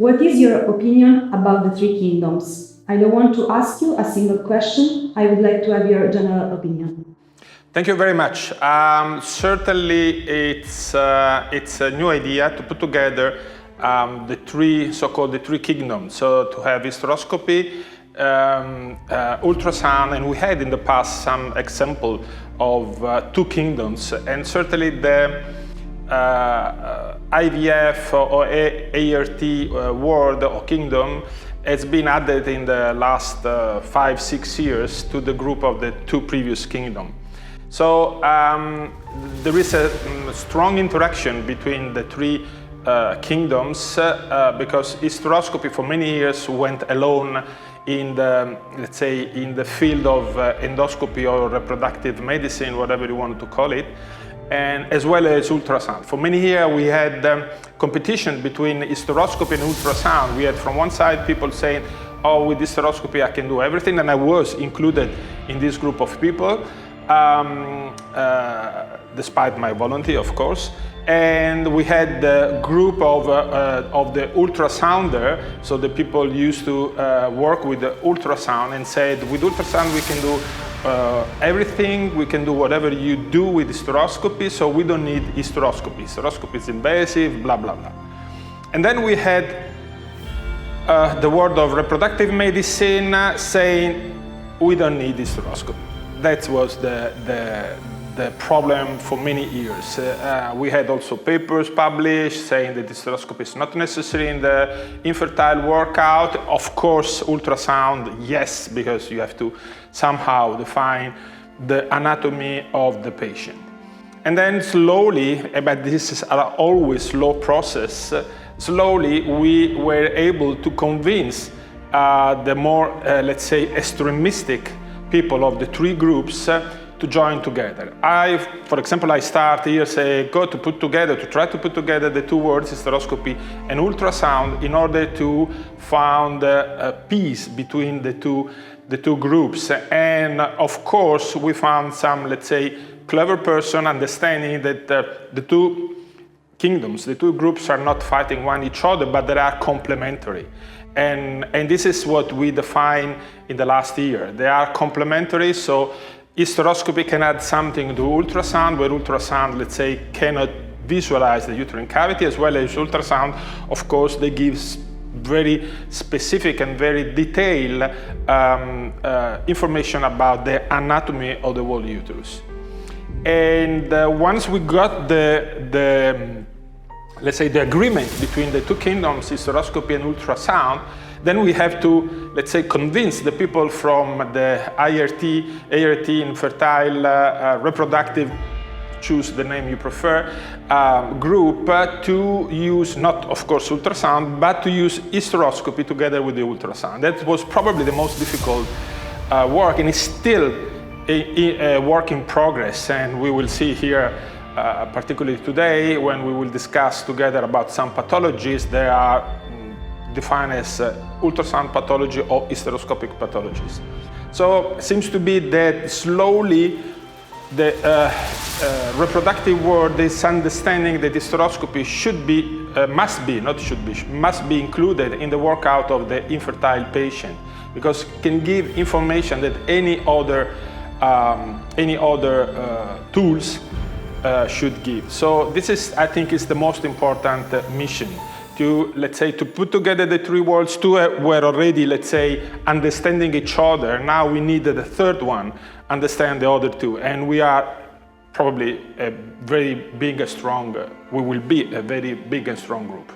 What is your opinion about the three kingdoms? I don't want to ask you a single question. I would like to have your general opinion. Thank you very much. Certainly, it's a new idea to put together the three kingdoms. So to have hysteroscopy, ultrasound, and we had in the past some example of two kingdoms, and certainly the IVF or ART world or kingdom has been added in the last 5-6 years to the group of the two previous kingdoms. So there is a strong interaction between the three kingdoms because hysteroscopy for many years went alone in the, let's say, in the field of endoscopy or reproductive medicine, whatever you want to call it, and as well as ultrasound. For many years we had competition between hysteroscopy and ultrasound. We had from one side people saying, oh, with hysteroscopy I can do everything, and I was included in this group of people. Despite my volunteer, of course, and we had the group of the ultrasounder, so the people used to work with the ultrasound and said, with ultrasound we can do everything, we can do whatever you do with hysteroscopy, so we don't need hysteroscopy. Hysteroscopy is invasive, blah, blah, blah. And then we had the world of reproductive medicine saying, we don't need hysteroscopy. That was the problem for many years. We had also papers published saying that hysteroscopy is not necessary in the infertile workout. Of course, ultrasound, yes, because you have to somehow define the anatomy of the patient. And then slowly, but this is an always slow process, slowly we were able to convince the more, let's say, extremistic people of the three groups to join together. For example, I start years ago to try to put together the two words, hysteroscopy and ultrasound, in order to find a peace between the two groups. And of course, we found some, let's say, clever person understanding that the two kingdoms, the two groups are not fighting each other, but they are complementary. And this is what we define in the last year. They are complementary, so hysteroscopy can add something to ultrasound, where ultrasound, let's say, cannot visualize the uterine cavity, as well as ultrasound, of course, they give very specific and very detailed information about the anatomy of the whole uterus. And once we got let's say, the agreement between the two kingdoms, hysteroscopy and ultrasound, then we have to, let's say, convince the people from the ART, infertile, reproductive, choose the name you prefer, group to use, not of course ultrasound, but to use hysteroscopy together with the ultrasound. That was probably the most difficult work, and it's still a work in progress, and we will see here particularly today, when we will discuss together about some pathologies, they are defined as ultrasound pathology or hysteroscopic pathologies. So it seems to be that slowly the reproductive world is understanding that hysteroscopy must be included in the workout of the infertile patient, because it can give information that any other tools should give. So this is, I think, is the most important mission, to, let's say, to put together the three worlds. Two were already, let's say, understanding each other. Now we need the third one, understand the other two, and we are probably a very big and strong, we will be a very big and strong group.